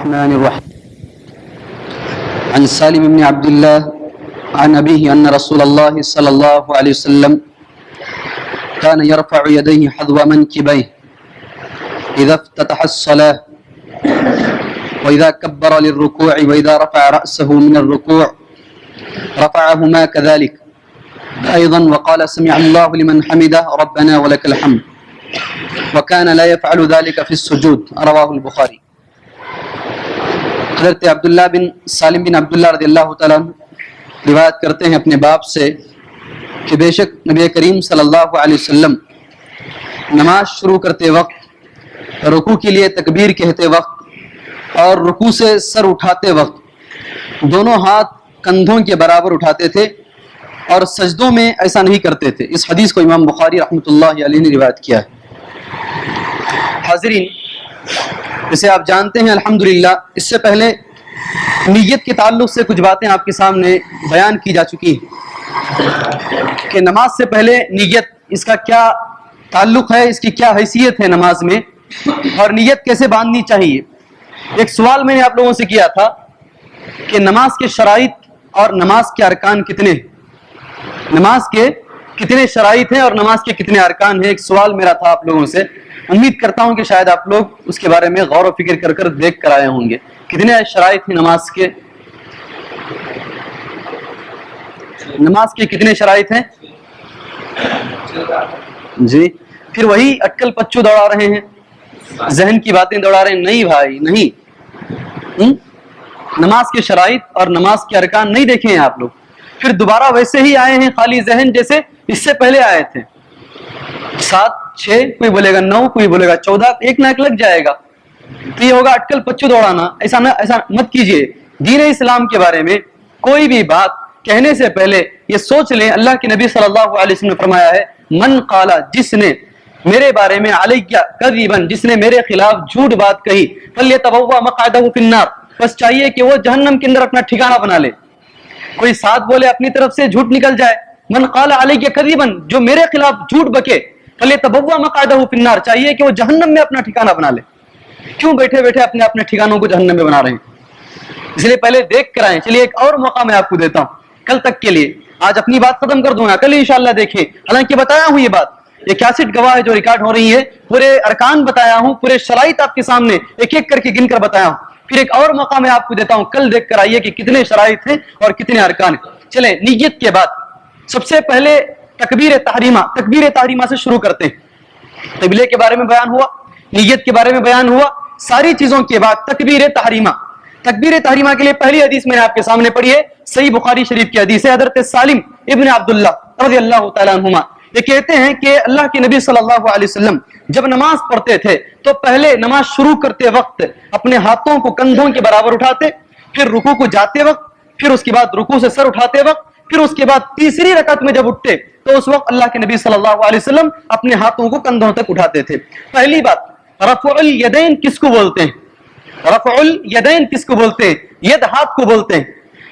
الرحمن الرحيم عن سالم بن عبد الله عن أبيه أن رسول الله صلى الله عليه وسلم كان يرفع يديه حذو منكبيه إذا افتتح الصلاة وإذا كبر للركوع وإذا رفع رأسه من الركوع رفعهما كذلك أيضا وقال سمع الله لمن حمده ربنا ولك الحمد وكان لا يفعل ذلك في السجود رواه البخاري. حضرت عبداللہ بن سالم بن عبداللہ رضی اللہ تعالیٰ روایت کرتے ہیں اپنے باپ سے کہ بے شک نبی کریم صلی اللہ علیہ وسلم نماز شروع کرتے وقت، رکوع کے لیے تکبیر کہتے وقت اور رکوع سے سر اٹھاتے وقت دونوں ہاتھ کندھوں کے برابر اٹھاتے تھے اور سجدوں میں ایسا نہیں کرتے تھے. اس حدیث کو امام بخاری رحمۃ اللہ علیہ نے روایت کیا ہے. حاضرین، جسے آپ جانتے ہیں الحمدللہ اس سے پہلے نیت کے تعلق سے کچھ باتیں آپ کے سامنے بیان کی جا چکی ہیں کہ نماز سے پہلے نیت، اس کا کیا تعلق ہے، اس کی کیا حیثیت ہے نماز میں، اور نیت کیسے باندھنی چاہیے. ایک سوال میں نے آپ لوگوں سے کیا تھا کہ نماز کے شرائط اور نماز کے ارکان کتنے ہیں، نماز کے کتنے شرائط ہیں اور نماز کے کتنے ارکان ہیں. ایک سوال میرا تھا آپ لوگوں سے. امید کرتا ہوں کہ شاید آپ لوگ اس کے بارے میں غور و فکر کر کر دیکھ کر آئے ہوں گے. کتنے شرائط ہیں نماز کے، نماز کے کتنے شرائط ہیں جی؟ پھر وہی اٹکل پچو دوڑا رہے ہیں، ذہن کی باتیں دوڑا رہے ہیں. نہیں بھائی نہیں، نماز کے شرائط اور نماز کے ارکان نہیں دیکھے ہیں آپ لوگ. پھر دوبارہ ویسے ہی آئے ہیں خالی ذہن جیسے اس سے پہلے آئے تھے. 7 6 کوئی بولے گا 9 کوئی بولے گا 14، ایک نہ ایک لگ جائے گا. تو یہ ہوگا اٹکل پچو دوڑانا. ایسا مت کیجئے. دین اسلام کے بارے میں کوئی بھی بات کہنے سے پہلے یہ سوچ لیں. اللہ کے نبی صلی اللہ علیہ وسلم نے فرمایا ہے من قال، جس نے میرے بارے میں علیہ کذبا، جس نے میرے خلاف جھوٹ بات کہی، فلیتبوأ مقعدہ فی النار، بس چاہیے کہ وہ جہنم کے اندر اپنا ٹھکانہ بنا لے. کوئی ساتھ بولے اپنی طرف سے جھوٹ نکل جائے. من قال علیہ کذبا، جو میرے خلاف جھوٹ بکے، فلیتبوأ مقعدہ فی النار، چاہیے کہ وہ جہنم میں اپنا ٹھکانہ بنا لے. کیوں بیٹھے بیٹھے اپنے ٹھکانوں کو جہنم میں بنا رہے ہیں؟ اس لیے پہلے دیکھ کر آئیں. چلیے ایک اور موقع میں آپ کو دیتا ہوں کل تک کے لیے. آج اپنی بات ختم کر دوں گا، کل انشاءاللہ دیکھیں. حالانکہ بتایا ہوں یہ بات، یہ کیسٹ گواہ ہے جو ریکارڈ ہو رہی ہے، پورے ارکان بتایا ہوں، پورے شرائط آپ کے سامنے ایک ایک کر کے گن کر بتایا ہوں. پھر ایک اور موقع میں آپ کو دیتا ہوں، کل دیکھ کر آئیے کہ کتنے شرائط ہیں اور کتنے ارکان ہیں. چلیں نیت کے بعد سب سے پہلے تکبیر تحریمہ سے شروع کرتے ہیں. قبلے کے بارے میں بیان ہوا، نیت کے بارے میں بیان ہوا، ساری چیزوں کے بعد تکبیر تحریمہ کے لیے پہلی حدیث میں نے آپ کے سامنے پڑھی ہے، صحیح بخاری شریف کی حدیث ہے. حضرت سالم ابن عبداللہ رضی اللہ تعالیٰ عنہما یہ کہتے ہیں کہ اللہ کے نبی صلی اللہ علیہ وسلم جب نماز پڑھتے تھے تو پہلے نماز شروع کرتے وقت اپنے ہاتھوں کو کندھوں کے برابر اٹھاتے، پھر رکوع کو جاتے وقت، پھر اس کے بعد رکوع سے سر اٹھاتے وقت، پھر اس کے بعد تیسری رکعت میں جب اٹھتے تو اس وقت اللہ کے نبی صلی اللہ علیہ وسلم اپنے ہاتھوں کو کندھوں تک اٹھاتے تھے. پہلی بات، رفع الیدین کس کو بولتے ہیں؟ رفع الیدین کس کو بولتے ہیں؟ ید ہاتھ کو بولتے ہیں.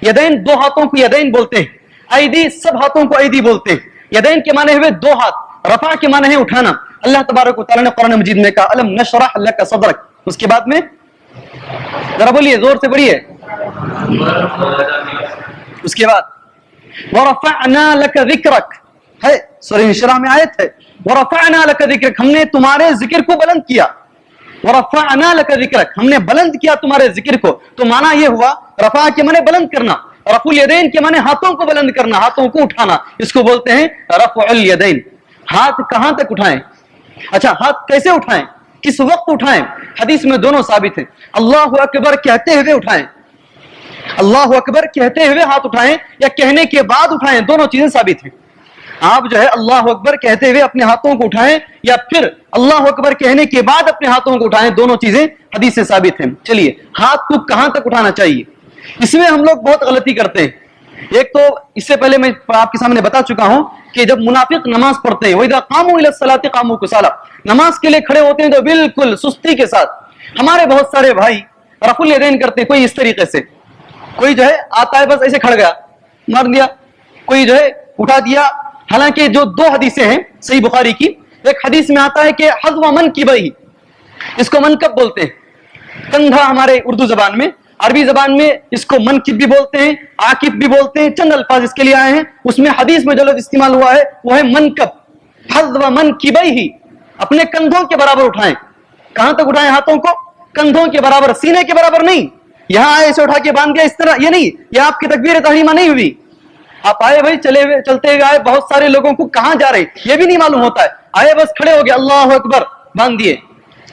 یدین دو ہاتھوں کو یدین بولتے ہیں. ایدی سب ہاتھوں کو ایدی بولتے ہیں. یدین کے معنی ہوئے دو ہاتھ، رفع کے معنی ہے اٹھانا. اللہ تبارک و تعالیٰ نے قرآن مجید میں کہا الم نشرح لک صدرک. اس کے بعد میں ذرا بولیے، زور سے پڑھیے. اس کے بعد ورفعنا لک ذکرک ہے، سورہ انشراح میں آیت ہے ورفعنا لک ذکرک، ہم نے تمہارے ذکر کو بلند کیا. ورفعنا لک ذکرک، ہم نے بلند کیا تمہارے ذکر کو. تو معنی یہ ہوا رفع کے معنی بلند کرنا، رفع الیدین کے معنی ہاتھوں کو بلند کرنا، ہاتھوں کو اٹھانا. اس کو بولتے ہیں رفع الیدین. ہاتھ کہاں تک اٹھائیں؟ اچھا ہاتھ کیسے اٹھائیں، کس وقت اٹھائیں؟ حدیث میں دونوں ثابت ہیں. اللہ اکبر کہتے ہوئے اٹھائیں، اللہ اکبر کہتے ہوئے ہاتھ اٹھائیں یا کہنے کے بعد اٹھائیں، دونوں چیزیں ثابت ہیں. آپ جو ہے اللہ اکبر کہتے ہوئے اپنے ہاتھوں کو اٹھائیں یا پھر اللہ اکبر کہنے کے بعد اپنے ہاتھوں کو اٹھائیں، دونوں چیزیں حدیث سے ثابت ہیں. چلیے ہاتھ کو کہاں تک اٹھانا چاہیے؟ اس میں ہم لوگ بہت غلطی کرتے ہیں. ایک تو اس سے پہلے میں آپ کے سامنے بتا چکا ہوں کہ جب منافق نماز پڑھتے ہیں وَإِذَا قَامُوا إِلَى الصَّلَاةِ قَامُوا كُسَالَىٰ، نماز کے لیے کھڑے ہوتے ہیں تو بالکل سستی کے ساتھ. ہمارے بہت سارے بھائی رفع الیدین کرتے ہیں، کوئی اس طریقے سے، کوئی جو ہے آتا ہے بس ایسے کھڑ گیا مار دیا، کوئی جو ہے اٹھا دیا. حالانکہ جو دو حدیثیں ہیں صحیح بخاری کی، ایک حدیث میں آتا ہے کہ حذو منکبیہ، اس کو منکب بولتے ہیں. कंधा हमारे उर्दू जबान में, अरबी जबान में इसको मनकिब भी बोलते हैं, आकिब भी बोलते हैं, चंद अल्फाज इसके लिए आए हैं। उसमें हदीस में जो लफ्ज इस्तेमाल हुआ है वो है मनकब, हज़्व मनकिबैहि, अपने कंधों के बराबर उठाएं। कहां तक उठाएं हाथों को? कंधों के बराबर, सीने के बराबर नहीं। यहां आए ऐसे उठा के बांध दिया इस तरह, ये नहीं, ये आपकी तकबीर तहरीमा नहीं हुई। आप आए भाई, चलते हुए आए, बहुत सारे लोगों को कहां जा रहे ये भी नहीं मालूम होता है, आए बस खड़े हो गए, अल्लाह अकबर, बांध दिए।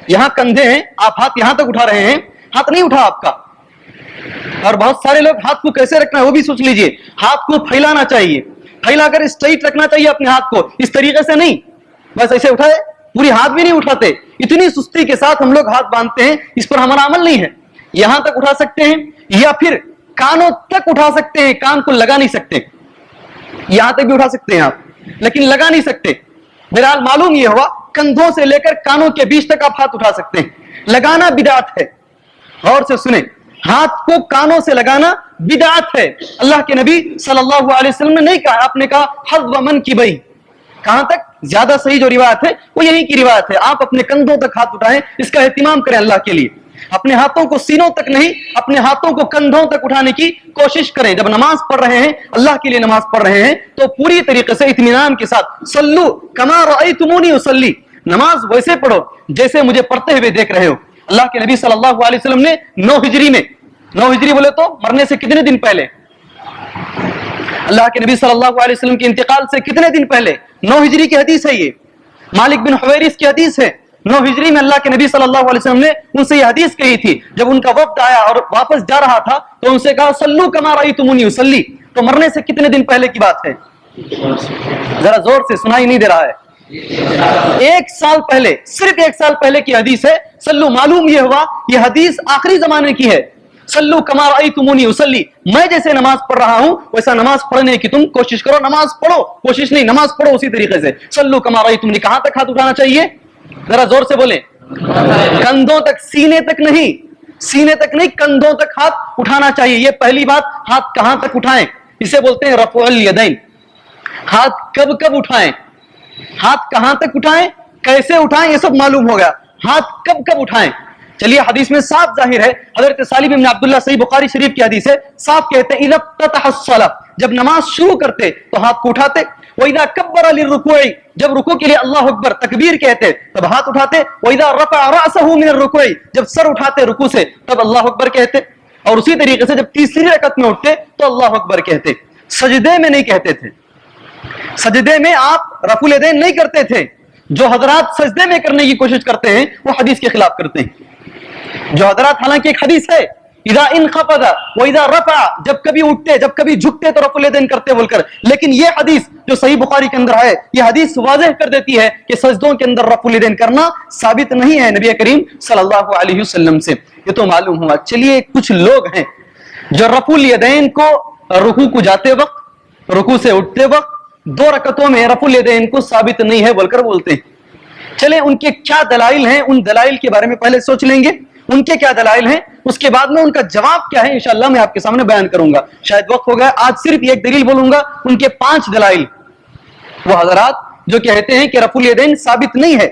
यहां कंधे हैं, आप हाथ यहां तक उठा रहे हैं, हाथ नहीं उठा आपका। और बहुत सारे लोग हाथ को कैसे रखना है वो भी सोच लीजिए। हाथ को फैलाना चाहिए, फैलाकर स्ट्रेट रखना चाहिए अपने हाथ को, इस तरीके से नहीं बस ऐसे उठाए, पूरी हाथ भी नहीं उठाते। इतनी सुस्ती के साथ हम लोग हाथ बांधते हैं, इस पर हमारा अमल नहीं है। यहां तक उठा सकते हैं या फिर कानों तक उठा सकते हैं, कान को लगा नहीं सकते। यहां तक भी उठा सकते हैं आप, लेकिन लगा नहीं सकते। बहरहाल मालूम यह हुआ कंधों से लेकर कानों के बीच तक आप हाथ उठा सकते हैं। लगाना बिदअत है, गौर से सुने, हाथ को कानों से लगाना बिदअत है। अल्लाह के नबी सल्लल्लाहु अलैहि वसल्लम ने नहीं कहा, आपने कहा हज़्व मनकिबैहि। कहां तक? ज्यादा सही जो रिवायत है वो यही की रिवायत है, आप अपने कंधों तक हाथ उठाएं, इसका एहतिमाम करें अल्लाह के लिए। अपने हाथों को सीनों तक नहीं, अपने हाथों को कंधों तक उठाने की कोशिश करें। जब नमाज पढ़ रहे हैं, अल्लाह के लिए नमाज पढ़ रहे हैं, तो पूरी तरीके से इत्मीनान के साथ सल्लू कमा रअयतुमूनी उसल्ली, नमाज वैसे पढ़ो जैसे मुझे पढ़ते हुए देख रहे हो। अल्लाह के नबी सल्लल्लाहु अलैहि वसल्लम ने 9 हिजरी में, 9 हिजरी बोले तो मरने से कितने दिन पहले, अल्लाह के नबी सल्लल्लाहु अलैहि वसल्लम के इंतकाल से कितने दिन पहले, 9 हिजरी की हदीस है ये, मालिक बिन हुवैरिस की हदीस है। 9 हिजरी में अल्लाह के नबी सल्लल्लाहु अलैहि वसल्लम ने उनसे ये हदीस कही थी। जब उनका वफ्द आया और वापस जा रहा था तो उनसे कहा सल्लू कमा रअयतुमूनी उसल्ली, तो मरने से कितने दिन पहले की बात है? जरा जोर से, सुनाई नहीं दे रहा है। 1 साल पहले, सिर्फ 1 साल पहले की हदीस है। सल्लू, मालूम यह हुआ ये हदीस आखिरी जमाने की है। सल्लू कमा रअयतुमूनी उसल्ली, मैं जैसे नमाज पढ़ रहा हूं वैसा नमाज पढ़ने की तुम कोशिश करो। नमाज पढ़ो, कोशिश नहीं, नमाज पढ़ो उसी तरीके से। सल्लू कमा रअयतुमूनी, कहां तक हाथ उठाना चाहिए? जरा जोर से बोले, कंधों तक, सीने तक नहीं, सीने तक नहीं, कंधों तक हाथ उठाना चाहिए। ये पहली बात। हाथ कहां तक उठाएं? इसे बोलते हैं रफ़उल यदैन। हाथ कब कब उठाएं, हाथ कहां तक उठाएं, कैसे उठाएं, ये सब मालूम होगा। हाथ कब कब उठाएं, चलिए हदीस में साफ जाहिर है। हजरत सालिम इब्न अब्दुल्लाह, सही बुखारी शरीफ की हदीस है, साफ कहते हैं इज़ा फ़तहस्सलाह, जब नमाज शुरू करते तो हाथ को उठाते। वइज़ा कब्बरा लिर्रुकूई, जब रुकू के लिए अल्लाह अकबर तकबीर कहते तब हाथ उठाते। वइज़ा रफ़अ रअसहु मिन अर्रुकूई, जब सर उठाते रुकू से तब अल्लाह अकबर कहते। और उसी तरीके से जब तीसरी रकअत में उठते तो अल्लाह अकबर कहते। सजदे में नहीं कहते थे, सजदे में आप रफ़ुल यदैन नहीं करते थे। जो हजरात सजदे में करने की कोशिश करते हैं वो हदीस के खिलाफ करते हैं। जो हजरात, हालांकि एक हदीस है इज़ा इनख़फ़ज़ा व इज़ा रफ़अ, जब कभी उठते जब कभी झुकते तो रफ़ुल यदैन करते बोलकर, लेकिन ये हदीस जो सही बुखारी के अंदर है, ये हदीस वाज़ेह कर देती है कि सजदों के अंदर रफ़ुल यदैन करना साबित नहीं है नबी करीम सल्लल्लाहु अलैहि वसल्लम से। ये तो मालूम हुआ। चलिए, कुछ लोग हैं जो रफ़ुल यदैन को रुकू को जाते वक्त, रुकू से उठते वक्त 2 रकतों में रफ़ुल यदैन को साबित नहीं है बोलकर बोलते हैं। चले, उनके क्या दलाइल हैं, उन दलाइल के बारे में पहले सोच लेंगे, उनके क्या दलाइल हैं, उसके बाद में उनका जवाब क्या है इंशाअल्लाह मैं आपके सामने बयान करूंगा। शायद वक्त हो गया, आज सिर्फ एक दलील बोलूंगा, उनके 5 दलाइल। वो हजरात जो कहते हैं कि रफ़ुल यदैन साबित नहीं है,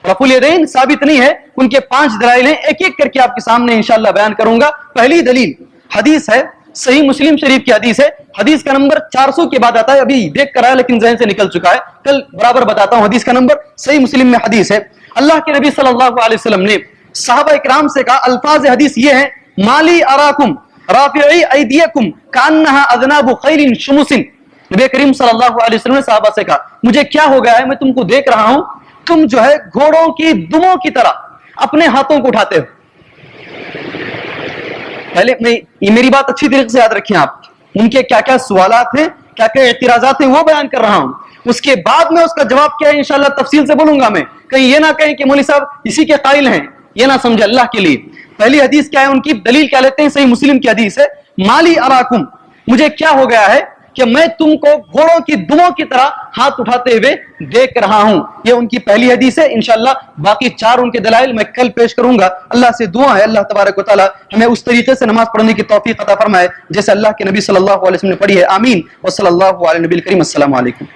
रफ़ुल यदैन साबित नहीं है, उनके 5 दलाइल हैं, एक एक करके आपके सामने इंशाअल्लाह बयान करूंगा। पहली दलील हदीस है, सही मुस्लिम शरीफ की हदीस है, हदीस का नंबर 400 के बाद आता है, अभी देख कर आया लेकिन जहन से निकल चुका है, कल बराबर बताता हूं हदीस का नंबर। सही मुस्लिम में हदीस है, अल्लाह के नबी सल्लल्लाहु अलैहि वसल्लम ने सहाबा इकराम से कहा, अल्फाज हदीस ये है, माली अराकुम राफिई ऐदियकुम कान्नहा अज़नाबु खैलिन शुमुसिन। नबी करीम सल्लल्लाहु अलैहि वसल्लम ने सहाबा से कहा, मुझे क्या हो गया है, मैं तुमको देख रहा हूं, तुम जो है घोड़ों की दुमों की तरह अपने हाथों को उठाते हो। पहले ये मेरी बात अच्छी तरीके से याद रखिए आप, उनके क्या क्या सवालात हैं, क्या क्या एतराजात हैं, वो बयान कर रहा हूं। उसके बाद में उसका जवाब क्या है इंशाअल्लाह तफसील से बोलूंगा मैं। कहीं ये ना कहें कि मौलवी साहब इसी के कायल हैं, ये ना समझे अल्लाह के लिए। पहली हदीस क्या है, उनकी दलील क्या लेते हैं, सही मुस्लिम की हदीस है, माली अराकुम, मुझे क्या हो गया है कि मैं तुमको घोड़ों की दुमों की तरह हाथ उठाते हुए देख रहा हूं। ये उनकी पहली हदीस है। इंशाअल्लाह बाकी 4 उनके दलाइल मैं कल पेश करूंगा। अल्लाह से दुआ है अल्लाह तबारक व तआला हमें उस तरीके से नमाज पढ़ने की तौफीक अता फरमाए जैसे अल्लाह के नबी सल्लल्लाहु अलैहि वसल्लम ने पढ़ी है। आमीन व सल्लल्लाहु अला नबील करीम। अस्सलामु अलैकुम।